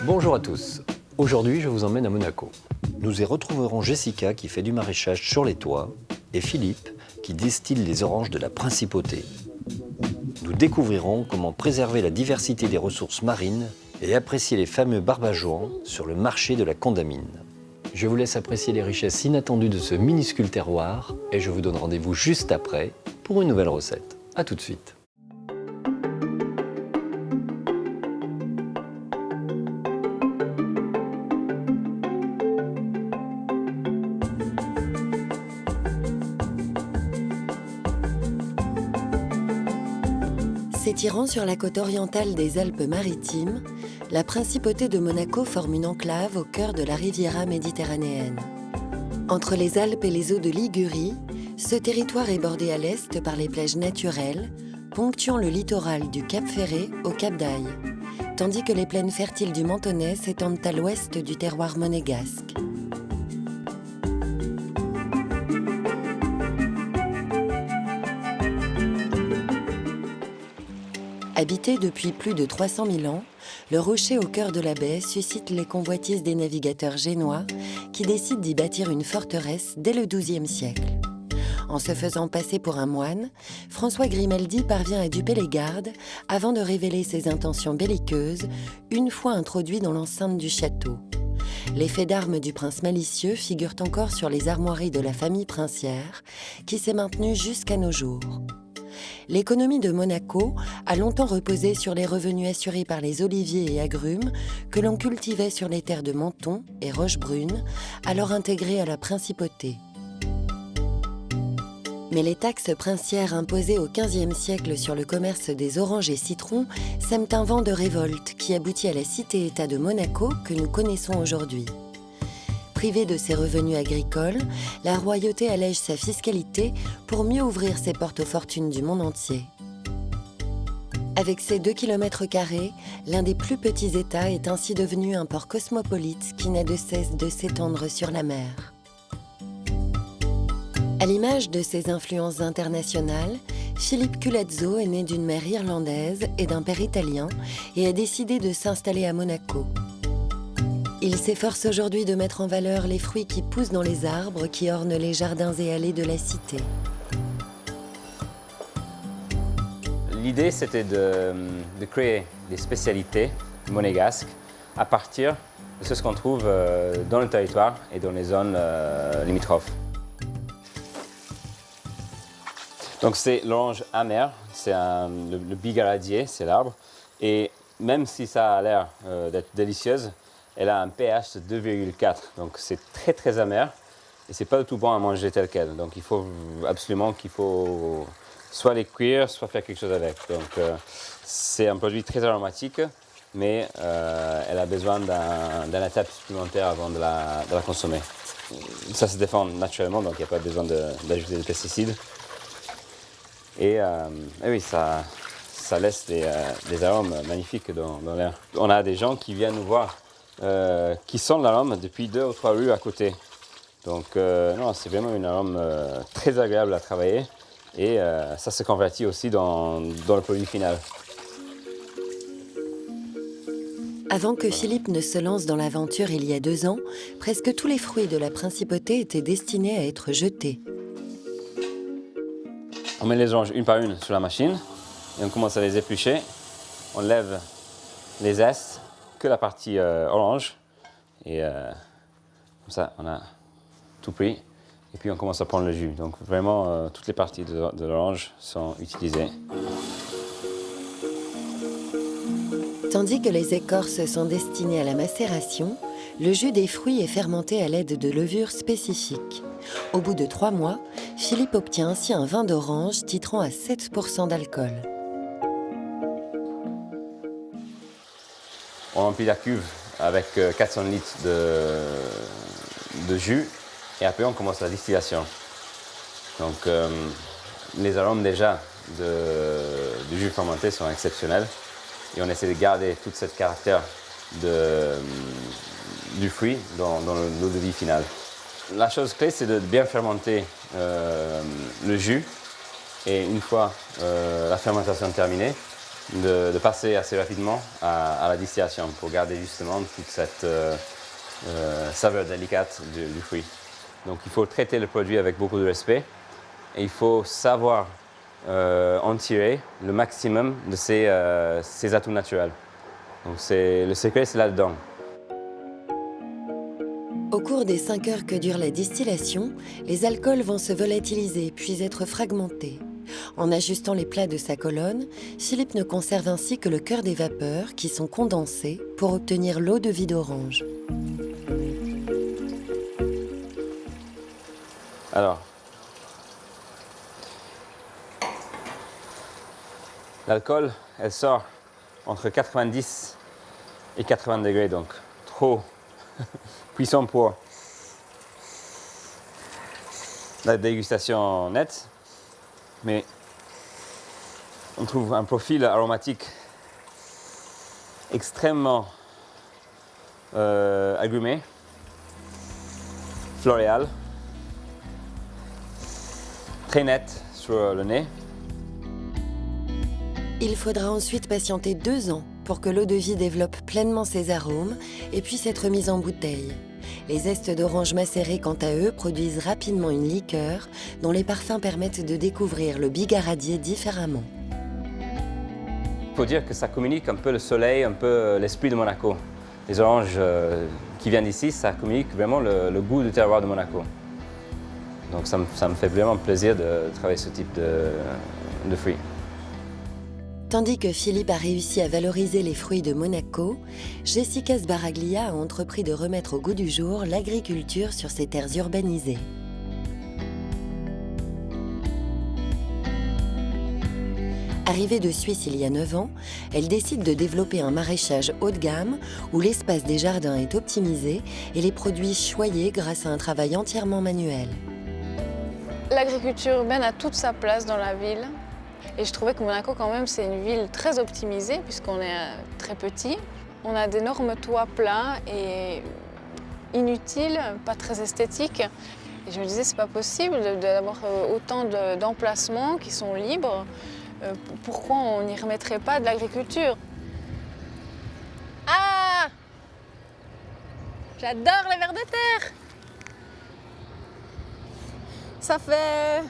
Bonjour à tous. Aujourd'hui, je vous emmène à Monaco. Nous y retrouverons Jessica qui fait du maraîchage sur les toits et Philippe qui distille les oranges de la principauté. Nous découvrirons comment préserver la diversité des ressources marines et apprécier les fameux barbajoans sur le marché de la Condamine. Je vous laisse apprécier les richesses inattendues de ce minuscule terroir et je vous donne rendez-vous juste après pour une nouvelle recette. A tout de suite. S'étirant sur la côte orientale des Alpes-Maritimes, la principauté de Monaco forme une enclave au cœur de la Riviera méditerranéenne. Entre les Alpes et les eaux de Ligurie, ce territoire est bordé à l'est par les plages naturelles, ponctuant le littoral du Cap Ferré au Cap d'Aille, tandis que les plaines fertiles du Mentonnet s'étendent à l'ouest du terroir monégasque. Habité depuis plus de 300 000 ans, le rocher au cœur de la baie suscite les convoitises des navigateurs génois qui décident d'y bâtir une forteresse dès le XIIe siècle. En se faisant passer pour un moine, François Grimaldi parvient à duper les gardes avant de révéler ses intentions belliqueuses une fois introduit dans l'enceinte du château. Les faits d'armes du prince malicieux figurent encore sur les armoiries de la famille princière qui s'est maintenue jusqu'à nos jours. L'économie de Monaco a longtemps reposé sur les revenus assurés par les oliviers et agrumes que l'on cultivait sur les terres de Menton et Rochebrune, alors intégrées à la principauté. Mais les taxes princières imposées au XVe siècle sur le commerce des oranges et citrons sèment un vent de révolte qui aboutit à la cité-État de Monaco que nous connaissons aujourd'hui. Privée de ses revenus agricoles, la royauté allège sa fiscalité pour mieux ouvrir ses portes aux fortunes du monde entier. Avec ses 2 km², l'un des plus petits États est ainsi devenu un port cosmopolite qui n'a de cesse de s'étendre sur la mer. À l'image de ses influences internationales, Philippe Culazzo est né d'une mère irlandaise et d'un père italien et a décidé de s'installer à Monaco. Il s'efforce aujourd'hui de mettre en valeur les fruits qui poussent dans les arbres qui ornent les jardins et allées de la cité. L'idée, c'était de créer des spécialités monégasques à partir de ce qu'on trouve dans le territoire et dans les zones limitrophes. Donc c'est l'orange amère, c'est le bigaradier, c'est l'arbre. Et même si ça a l'air d'être délicieuse, elle a un pH de 2,4, donc c'est très très amer et c'est pas du tout bon à manger tel quel. Donc il faut absolument soit les cuire, soit faire quelque chose avec. Donc c'est un produit très aromatique, mais elle a besoin d'un étape supplémentaire avant de la consommer. Ça se défend naturellement, donc il n'y a pas besoin d'ajouter des pesticides. Et oui, ça laisse des arômes magnifiques dans l'air. On a des gens qui viennent nous voir qui sentent l'arôme depuis 2 ou 3 rues à côté. Donc non, c'est vraiment un arôme très agréable à travailler et ça se convertit aussi dans le produit final. Avant que Philippe ne se lance dans l'aventure il y a 2 ans, presque tous les fruits de la principauté étaient destinés à être jetés. On met les oranges une par une sur la machine et on commence à les éplucher. On lève les zestes, que la partie orange. Et comme ça, on a tout pris. Et puis on commence à prendre le jus. Donc vraiment, toutes les parties de l'orange sont utilisées. Tandis que les écorces sont destinées à la macération, le jus des fruits est fermenté à l'aide de levures spécifiques. Au bout de 3 mois, Philippe obtient ainsi un vin d'orange titrant à 7% d'alcool. On remplit la cuve avec 400 litres de jus et après on commence la distillation. Donc les arômes déjà du jus fermenté sont exceptionnels et on essaie de garder tout ce caractère du fruit dans l'eau de vie finale. La chose clé, c'est de bien fermenter le jus et une fois la fermentation terminée, de passer assez rapidement à la distillation pour garder justement toute cette saveur délicate du fruit. Donc il faut traiter le produit avec beaucoup de respect et il faut savoir en tirer le maximum de ses atouts naturels. Donc le secret, c'est là-dedans. Au cours des 5 heures que dure la distillation, les alcools vont se volatiliser puis être fragmentés. En ajustant les plats de sa colonne, Philippe ne conserve ainsi que le cœur des vapeurs qui sont condensées pour obtenir l'eau de vie d'orange. Alors, l'alcool, elle sort entre 90 et 80 degrés, donc trop puissant pour la dégustation nette, mais on trouve un profil aromatique extrêmement agrumé, floréal, très net sur le nez. Il faudra ensuite patienter 2 ans pour que l'eau de vie développe pleinement ses arômes et puisse être mise en bouteille. Les zestes d'orange macérés, quant à eux, produisent rapidement une liqueur dont les parfums permettent de découvrir le bigaradier différemment. Il faut dire que ça communique un peu le soleil, un peu l'esprit de Monaco. Les oranges qui viennent d'ici, ça communique vraiment le goût du terroir de Monaco. Donc ça me fait vraiment plaisir de travailler ce type de fruits. Tandis que Philippe a réussi à valoriser les fruits de Monaco, Jessica Sbaraglia a entrepris de remettre au goût du jour l'agriculture sur ces terres urbanisées. Arrivée de Suisse il y a 9 ans, elle décide de développer un maraîchage haut de gamme où l'espace des jardins est optimisé et les produits choyés grâce à un travail entièrement manuel. L'agriculture urbaine a toute sa place dans la ville. Et je trouvais que Monaco, quand même, c'est une ville très optimisée puisqu'on est très petit. On a d'énormes toits plats et inutiles, pas très esthétiques. Et je me disais, c'est pas possible d'avoir autant d'emplacements qui sont libres. Pourquoi on n'y remettrait pas de l'agriculture? Ah! J'adore les vers de terre! Ça fait...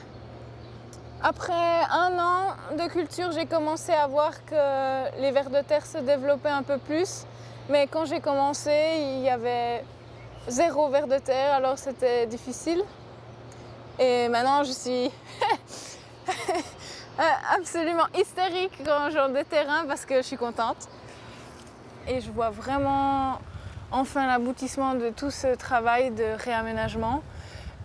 Après 1 an de culture, j'ai commencé à voir que les vers de terre se développaient un peu plus. Mais quand j'ai commencé, il y avait 0 vers de terre, alors c'était difficile. Et maintenant, je suis absolument hystérique quand j'ai des terrains parce que je suis contente. Et je vois vraiment enfin l'aboutissement de tout ce travail de réaménagement.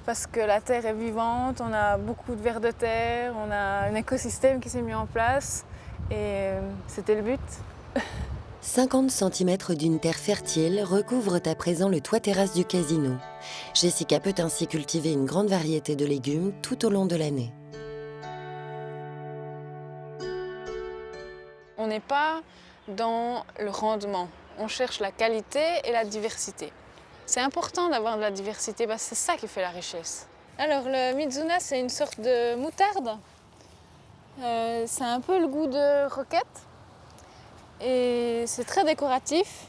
Parce que la terre est vivante, on a beaucoup de vers de terre, on a un écosystème qui s'est mis en place et c'était le but. 50 cm d'une terre fertile recouvrent à présent le toit-terrasse du casino. Jessica peut ainsi cultiver une grande variété de légumes tout au long de l'année. On n'est pas dans le rendement, on cherche la qualité et la diversité. C'est important d'avoir de la diversité parce que c'est ça qui fait la richesse. Alors le Mizuna, c'est une sorte de moutarde. C'est un peu le goût de roquette et c'est très décoratif.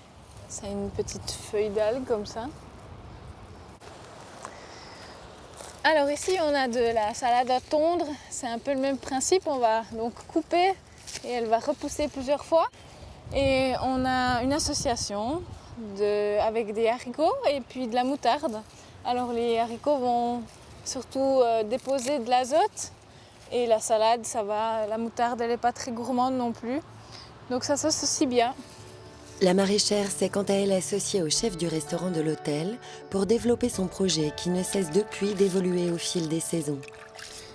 Ça a une petite feuille d'algue comme ça. Alors ici on a de la salade à tondre, c'est un peu le même principe. On va donc couper et elle va repousser plusieurs fois. Et on a une association avec des haricots et puis de la moutarde. Alors les haricots vont surtout déposer de l'azote et la salade, ça va. La moutarde, elle n'est pas très gourmande non plus. Donc ça s'associe bien. La maraîchère s'est quant à elle associée au chef du restaurant de l'hôtel pour développer son projet qui ne cesse depuis d'évoluer au fil des saisons.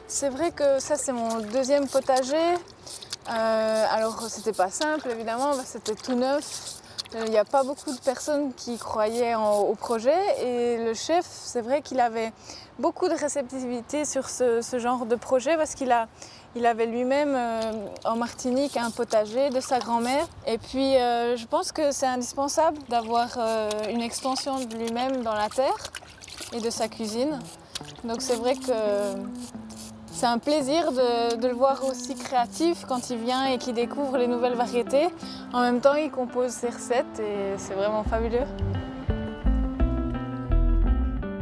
C'est vrai que ça, c'est mon 2e potager. Alors c'était pas simple évidemment, c'était tout neuf. Il n'y a pas beaucoup de personnes qui croyaient au projet et le chef, c'est vrai qu'il avait beaucoup de réceptivité sur ce genre de projet parce qu'il avait lui-même en Martinique un potager de sa grand-mère. Et puis je pense que c'est indispensable d'avoir une extension de lui-même dans la terre et de sa cuisine. Donc c'est vrai que c'est un plaisir de le voir aussi créatif quand il vient et qu'il découvre les nouvelles variétés. En même temps, il compose ses recettes et c'est vraiment fabuleux.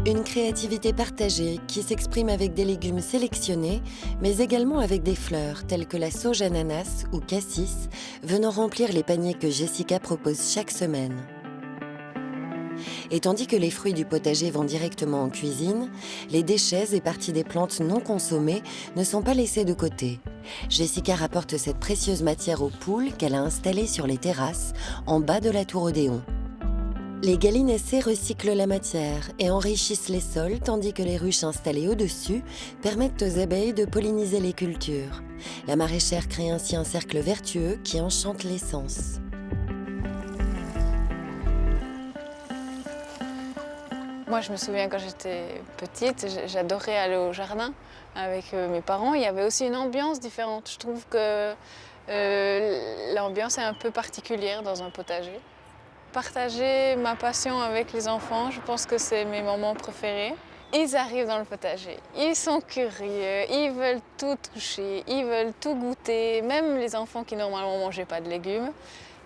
Une créativité partagée qui s'exprime avec des légumes sélectionnés, mais également avec des fleurs telles que la sauge ananas ou cassis, venant remplir les paniers que Jessica propose chaque semaine. Et tandis que les fruits du potager vont directement en cuisine, les déchets et parties des plantes non consommées ne sont pas laissés de côté. Jessica rapporte cette précieuse matière aux poules qu'elle a installées sur les terrasses, en bas de la tour Odéon. Les gallinacées recyclent la matière et enrichissent les sols, tandis que les ruches installées au-dessus permettent aux abeilles de polliniser les cultures. La maraîchère crée ainsi un cercle vertueux qui enchante l'essence. Moi, je me souviens quand j'étais petite, j'adorais aller au jardin avec mes parents. Il y avait aussi une ambiance différente. Je trouve que l'ambiance est un peu particulière dans un potager. Partager ma passion avec les enfants, je pense que c'est mes moments préférés. Ils arrivent dans le potager, ils sont curieux, ils veulent tout toucher, ils veulent tout goûter, même les enfants qui normalement ne mangeaient pas de légumes.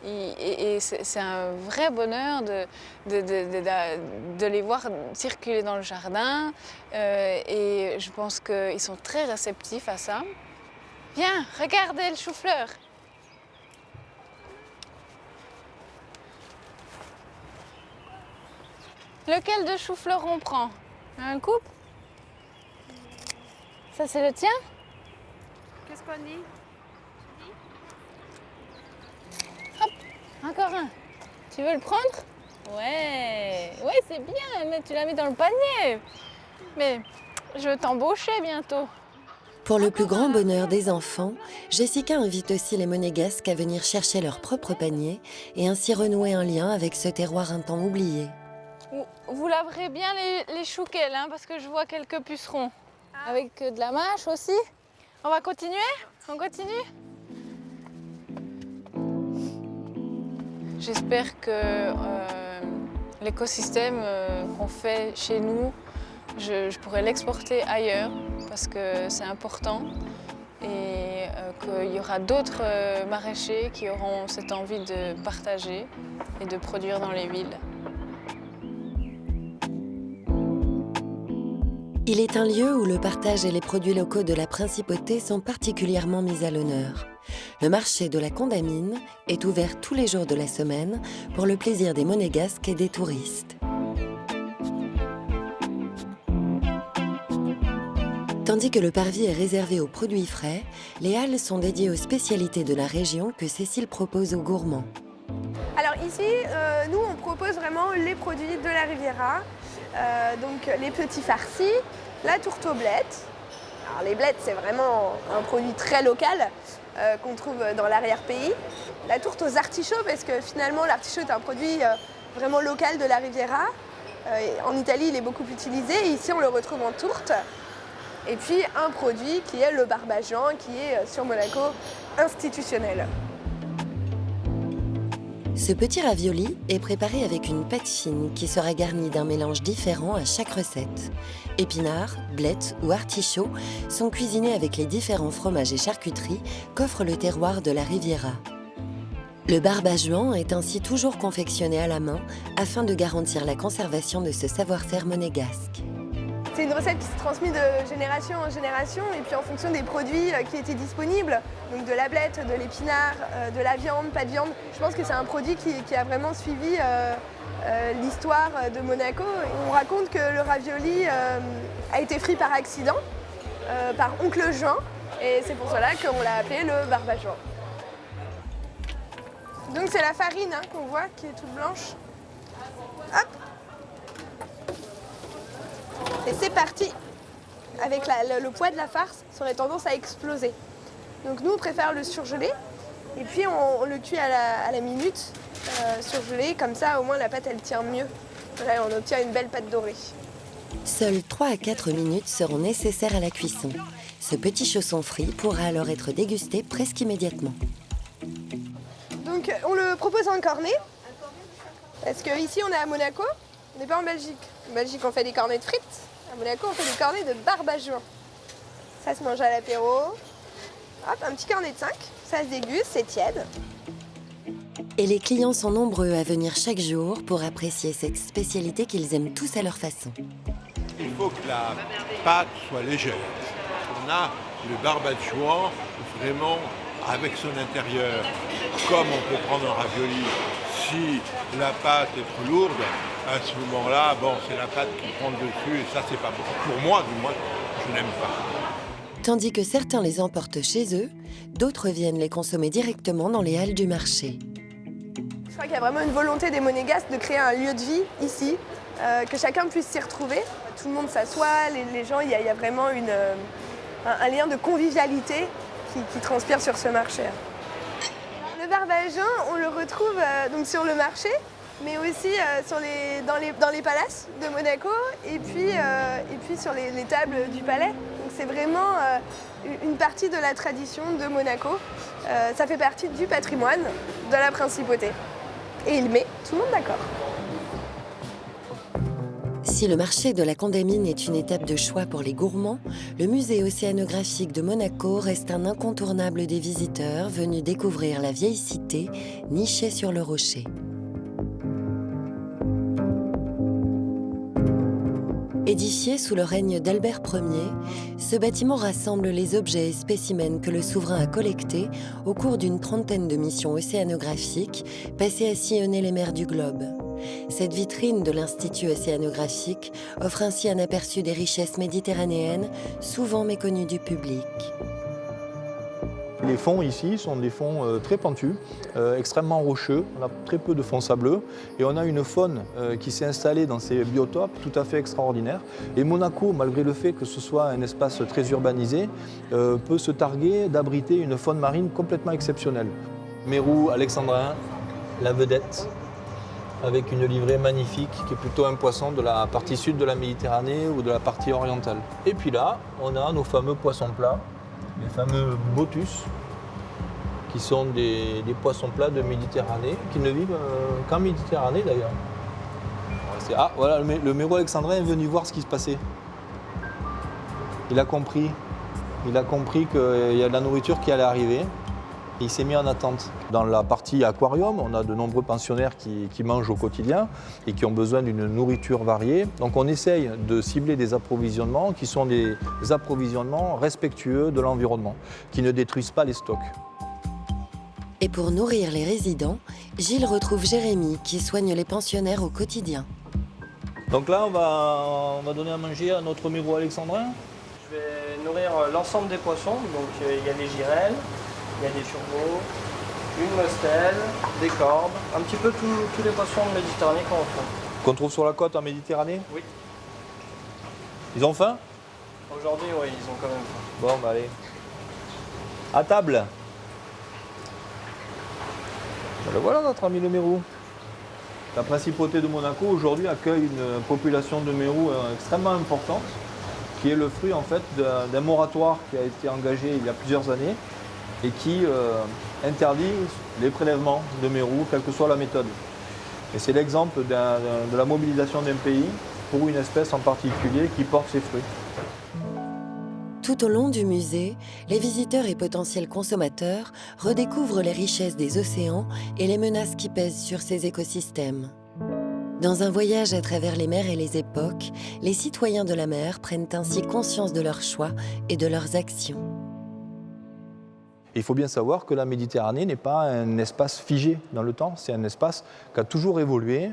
Et c'est un vrai bonheur de les voir circuler dans le jardin et je pense qu'ils sont très réceptifs à ça. Viens, regardez le chou-fleur. Lequel de chou-fleur on prend? Un coupe? Ça c'est le tien? Qu'est-ce qu'on dit? Encore un. Tu veux le prendre? Ouais, c'est bien, mais tu l'as mis dans le panier. Mais je vais t'embaucher bientôt. Pour le plus grand bonheur des enfants, Jessica invite aussi les monégasques à venir chercher leur propre panier et ainsi renouer un lien avec ce terroir un temps oublié. Vous laverez bien les chouquelles, hein, parce que je vois quelques pucerons. Avec de la mâche aussi. On va continuer? On continue? J'espère que l'écosystème qu'on fait chez nous, je pourrais l'exporter ailleurs parce que c'est important et qu'il y aura d'autres maraîchers qui auront cette envie de partager et de produire dans les villes. Il est un lieu où le partage et les produits locaux de la principauté sont particulièrement mis à l'honneur. Le marché de la Condamine est ouvert tous les jours de la semaine pour le plaisir des monégasques et des touristes. Tandis que le parvis est réservé aux produits frais, les halles sont dédiées aux spécialités de la région que Cécile propose aux gourmands. Alors ici, nous on propose vraiment les produits de la Riviera. Donc les petits farcis, la tourte aux blettes. Alors les blettes c'est vraiment un produit très local qu'on trouve dans l'arrière-pays. La tourte aux artichauts parce que finalement l'artichaut est un produit vraiment local de la Riviera. En Italie il est beaucoup utilisé et ici on le retrouve en tourte. Et puis un produit qui est le barbagean qui est sur Monaco institutionnel. Ce petit ravioli est préparé avec une pâte fine qui sera garnie d'un mélange différent à chaque recette. Épinards, blettes ou artichauts sont cuisinés avec les différents fromages et charcuteries qu'offre le terroir de la Riviera. Le barbagean est ainsi toujours confectionné à la main afin de garantir la conservation de ce savoir-faire monégasque. C'est une recette qui s'est transmise de génération en génération et puis en fonction des produits qui étaient disponibles, donc de la blette, de l'épinard, de la viande, pas de viande. Je pense que c'est un produit qui a vraiment suivi l'histoire de Monaco. On raconte que le ravioli a été frit par accident par oncle Jean et c'est pour cela qu'on l'a appelé le barbagean. Donc c'est la farine qu'on voit qui est toute blanche. Hop! Et c'est parti. Avec le poids de la farce, ça aurait tendance à exploser. Donc nous, on préfère le surgeler. Et puis on le cuit à la minute, surgelé. Comme ça, au moins, la pâte, elle tient mieux. Là, on obtient une belle pâte dorée. Seules 3 à 4 minutes seront nécessaires à la cuisson. Ce petit chausson frit pourra alors être dégusté presque immédiatement. Donc on le propose en cornet. Parce qu'ici, on est à Monaco. On n'est pas en Belgique. En Belgique, on fait des cornets de frites. À Monaco, on fait des cornets de barbagean. Ça se mange à l'apéro. Hop, un petit cornet de 5, ça se déguste, c'est tiède. Et les clients sont nombreux à venir chaque jour pour apprécier cette spécialité qu'ils aiment tous à leur façon. Il faut que la pâte soit légère. On a le barbacoa vraiment avec son intérieur. Comme on peut prendre un ravioli, si la pâte est trop lourde, à ce moment-là, bon, c'est la pâte qui prend le dessus et ça, c'est pas bon. Pour moi, du moins, je n'aime pas. Tandis que certains les emportent chez eux, d'autres viennent les consommer directement dans les halles du marché. Je crois qu'il y a vraiment une volonté des Monégasques de créer un lieu de vie ici, que chacun puisse s'y retrouver. Tout le monde s'assoit, les gens, il y a vraiment un lien de convivialité qui transpire sur ce marché. Le barbagin, on le retrouve donc sur le marché, mais aussi dans les palaces de Monaco et puis sur les tables du palais. Donc c'est vraiment une partie de la tradition de Monaco. Ça fait partie du patrimoine de la principauté. Et il met tout le monde d'accord. Si le marché de la Condamine est une étape de choix pour les gourmands, le musée océanographique de Monaco reste un incontournable des visiteurs venus découvrir la vieille cité nichée sur le rocher. Édifié sous le règne d'Albert Ier, ce bâtiment rassemble les objets et spécimens que le souverain a collectés au cours d'une trentaine de missions océanographiques passées à sillonner les mers du globe. Cette vitrine de l'Institut océanographique offre ainsi un aperçu des richesses méditerranéennes, souvent méconnues du public. Les fonds ici sont des fonds très pentus, extrêmement rocheux, on a très peu de fonds sableux et on a une faune qui s'est installée dans ces biotopes tout à fait extraordinaires. Et Monaco, malgré le fait que ce soit un espace très urbanisé, peut se targuer d'abriter une faune marine complètement exceptionnelle. Mérou alexandrin, la vedette, avec une livrée magnifique qui est plutôt un poisson de la partie sud de la Méditerranée ou de la partie orientale. Et puis là, on a nos fameux poissons plats, les fameux botus, qui sont des poissons plats de Méditerranée, qui ne vivent qu'en Méditerranée d'ailleurs. Ah, voilà, le Mérou alexandrin est venu voir ce qui se passait. Il a compris qu'il y a de la nourriture qui allait arriver. Il s'est mis en attente. Dans la partie aquarium, on a de nombreux pensionnaires qui mangent au quotidien et qui ont besoin d'une nourriture variée. Donc on essaye de cibler des approvisionnements qui sont des approvisionnements respectueux de l'environnement, qui ne détruisent pas les stocks. Et pour nourrir les résidents, Gilles retrouve Jérémy qui soigne les pensionnaires au quotidien. Donc là, on va donner à manger à notre Mérou alexandrin. Je vais nourrir l'ensemble des poissons. Donc il y a des girelles, il y a des turbots, une mostelle, des corbes, un petit peu tous les poissons de Méditerranée Qu'on trouve sur la côte en Méditerranée? Oui. Ils ont faim? Aujourd'hui, oui, ils ont quand même faim. Bon, bah allez. À table. Ben voilà notre ami le Mérou. La principauté de Monaco aujourd'hui accueille une population de Mérou extrêmement importante, qui est le fruit en fait d'un moratoire qui a été engagé il y a plusieurs années et qui interdit les prélèvements de Mérou, quelle que soit la méthode. Et c'est l'exemple de la mobilisation d'un pays pour une espèce en particulier qui porte ses fruits. Tout au long du musée, les visiteurs et potentiels consommateurs redécouvrent les richesses des océans et les menaces qui pèsent sur ces écosystèmes. Dans un voyage à travers les mers et les époques, les citoyens de la mer prennent ainsi conscience de leurs choix et de leurs actions. Il faut bien savoir que la Méditerranée n'est pas un espace figé dans le temps, c'est un espace qui a toujours évolué,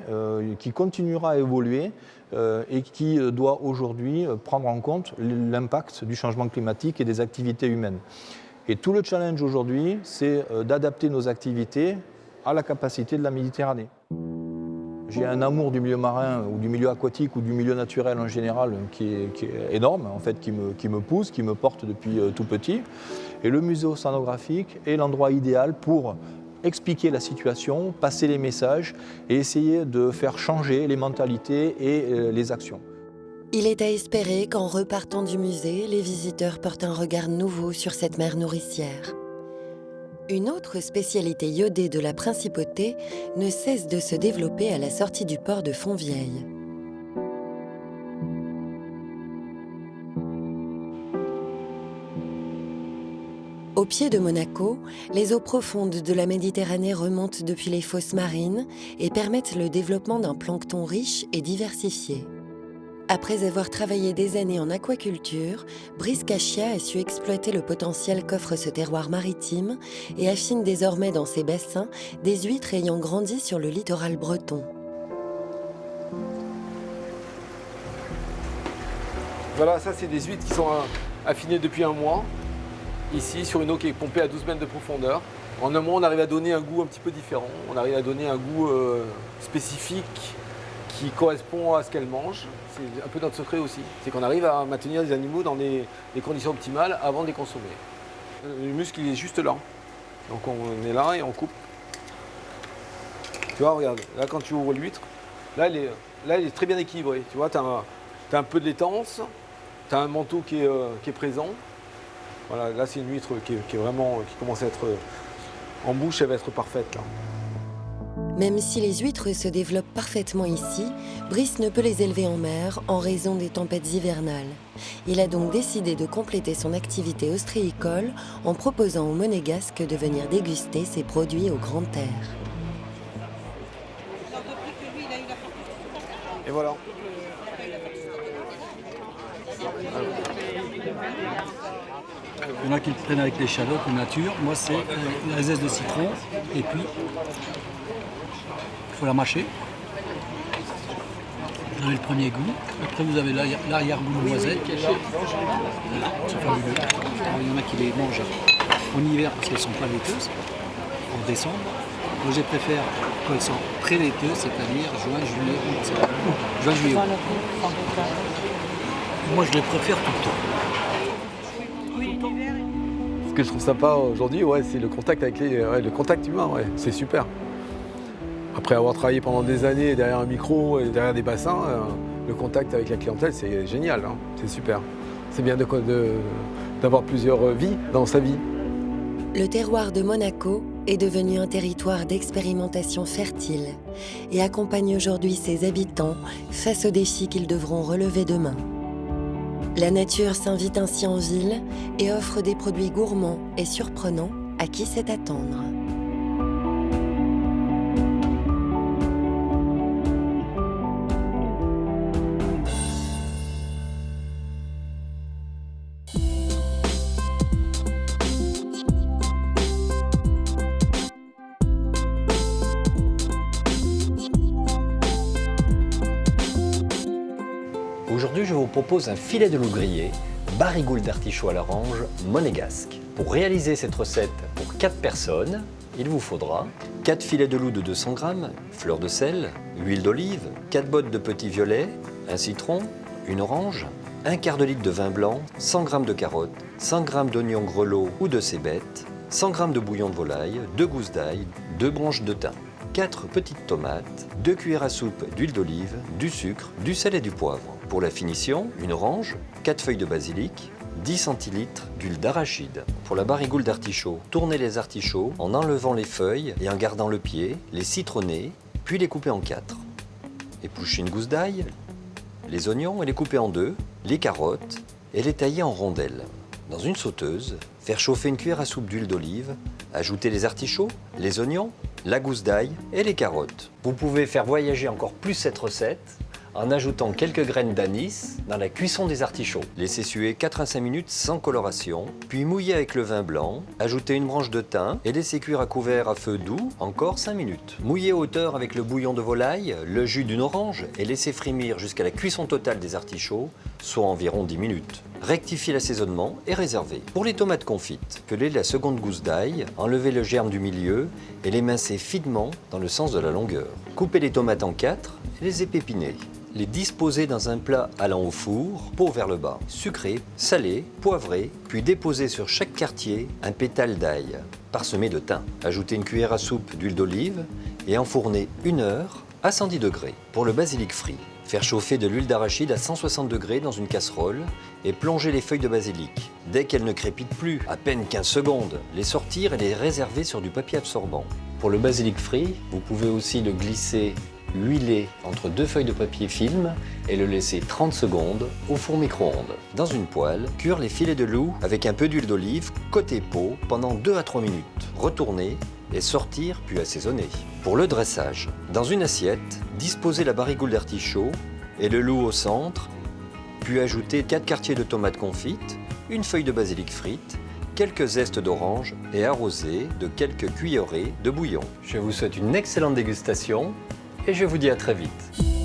qui continuera à évoluer et qui doit aujourd'hui prendre en compte l'impact du changement climatique et des activités humaines. Et tout le challenge aujourd'hui, c'est d'adapter nos activités à la capacité de la Méditerranée. J'ai un amour du milieu marin ou du milieu aquatique ou du milieu naturel en général qui est énorme, en fait, qui me pousse, qui me porte depuis tout petit. Et le musée océanographique est l'endroit idéal pour expliquer la situation, passer les messages et essayer de faire changer les mentalités et les actions. Il est à espérer qu'en repartant du musée, les visiteurs portent un regard nouveau sur cette mer nourricière. Une autre spécialité iodée de la principauté ne cesse de se développer à la sortie du port de Fontvieille. Au pied de Monaco, les eaux profondes de la Méditerranée remontent depuis les fosses marines et permettent le développement d'un plancton riche et diversifié. Après avoir travaillé des années en aquaculture, Brice Cachia a su exploiter le potentiel qu'offre ce terroir maritime et affine désormais dans ses bassins des huîtres ayant grandi sur le littoral breton. Voilà, ça c'est des huîtres qui sont affinées depuis un mois, ici sur une eau qui est pompée à 12 mètres de profondeur. En un mois, on arrive à donner un goût un petit peu différent, on arrive à donner un goût spécifique qui correspond à ce qu'elles mangent. C'est un peu notre secret aussi, c'est qu'on arrive à maintenir les animaux dans les conditions optimales avant de les consommer. Le muscle, il est juste là. Donc on est là et on coupe. Tu vois, regarde, là quand tu ouvres l'huître, là elle est très bien équilibrée. Tu vois, tu as un peu de laitance, tu as un manteau qui est présent. Voilà, là c'est une huître qui commence à être en bouche, elle va être parfaite là. Même si les huîtres se développent parfaitement ici, Brice ne peut les élever en mer en raison des tempêtes hivernales. Il a donc décidé de compléter son activité ostréicole en proposant aux Monégasques de venir déguster ses produits aux grandes terres. Et voilà. Il y en a qui le prennent avec l'échalote ou nature. Moi, c'est la zeste de citron. Et puis, il faut la mâcher. Vous avez le premier goût. Après, vous avez l'arrière-goût de noisette. Voilà, c'est fabuleux. Alors, il y en a qui les mangent en hiver parce qu'elles ne sont pas laiteuses, en décembre. Moi, je préfère quand elles sont très laiteuses, c'est-à-dire juin, juillet, août. Juin, juillet, août. Moi, je les préfère tout le temps. Ce que je trouve sympa aujourd'hui, ouais, c'est le contact avec le contact humain, ouais, c'est super. Après avoir travaillé pendant des années derrière un micro et derrière des bassins, le contact avec la clientèle, c'est génial, hein, c'est super. C'est bien d'avoir plusieurs vies dans sa vie. Le terroir de Monaco est devenu un territoire d'expérimentation fertile et accompagne aujourd'hui ses habitants face aux défis qu'ils devront relever demain. La nature s'invite ainsi en ville et offre des produits gourmands et surprenants à qui sait attendre. Aujourd'hui, je vous propose un filet de loup grillé, barigoule d'artichaut à l'orange, monégasque. Pour réaliser cette recette pour 4 personnes, il vous faudra 4 filets de loup de 200 g, fleur de sel, huile d'olive, 4 bottes de petits violets, un citron, une orange, un quart de litre de vin blanc, 100 g de carottes, 100 g d'oignons grelots ou de cébettes, 100 g de bouillon de volaille, 2 gousses d'ail, 2 branches de thym, 4 petites tomates, 2 cuillères à soupe d'huile d'olive, du sucre, du sel et du poivre. Pour la finition, une orange, 4 feuilles de basilic, 10 centilitres d'huile d'arachide. Pour la barigoule d'artichaut, tournez les artichauts en enlevant les feuilles et en gardant le pied, les citronner, puis les couper en 4. Épluchez une gousse d'ail, les oignons et les couper en 2, les carottes et les tailler en rondelles. Dans une sauteuse, faire chauffer une cuillère à soupe d'huile d'olive, ajouter les artichauts, les oignons, la gousse d'ail et les carottes. Vous pouvez faire voyager encore plus cette recette en ajoutant quelques graines d'anis dans la cuisson des artichauts. Laissez suer 4 à 5 minutes sans coloration, puis mouillez avec le vin blanc, ajoutez une branche de thym et laissez cuire à couvert à feu doux encore 5 minutes. Mouillez à hauteur avec le bouillon de volaille, le jus d'une orange et laissez frémir jusqu'à la cuisson totale des artichauts, soit environ 10 minutes. Rectifiez l'assaisonnement et réservez. Pour les tomates confites, pelez la seconde gousse d'ail, enlevez le germe du milieu et l'émincez finement dans le sens de la longueur. Coupez les tomates en 4 et les épépinez. Les disposer dans un plat allant au four, peau vers le bas, sucré, salé, poivré, puis déposer sur chaque quartier un pétale d'ail, parsemé de thym. Ajoutez une cuillère à soupe d'huile d'olive et enfournez 1 heure à 110 degrés. Pour le basilic frit, faire chauffer de l'huile d'arachide à 160 degrés dans une casserole et plonger les feuilles de basilic. Dès qu'elles ne crépitent plus, à peine 15 secondes, les sortir et les réserver sur du papier absorbant. Pour le basilic frit, vous pouvez aussi le glisser huiler entre 2 feuilles de papier film et le laisser 30 secondes au four micro-ondes. Dans une poêle, cuire les filets de loup avec un peu d'huile d'olive côté peau pendant 2 à 3 minutes. Retourner et sortir puis assaisonner. Pour le dressage, dans une assiette, disposez la barigoule d'artichaut et le loup au centre, puis ajoutez 4 quartiers de tomates confites, une feuille de basilic frite, quelques zestes d'orange et arroser de quelques cuillerées de bouillon. Je vous souhaite une excellente dégustation et je vous dis à très vite.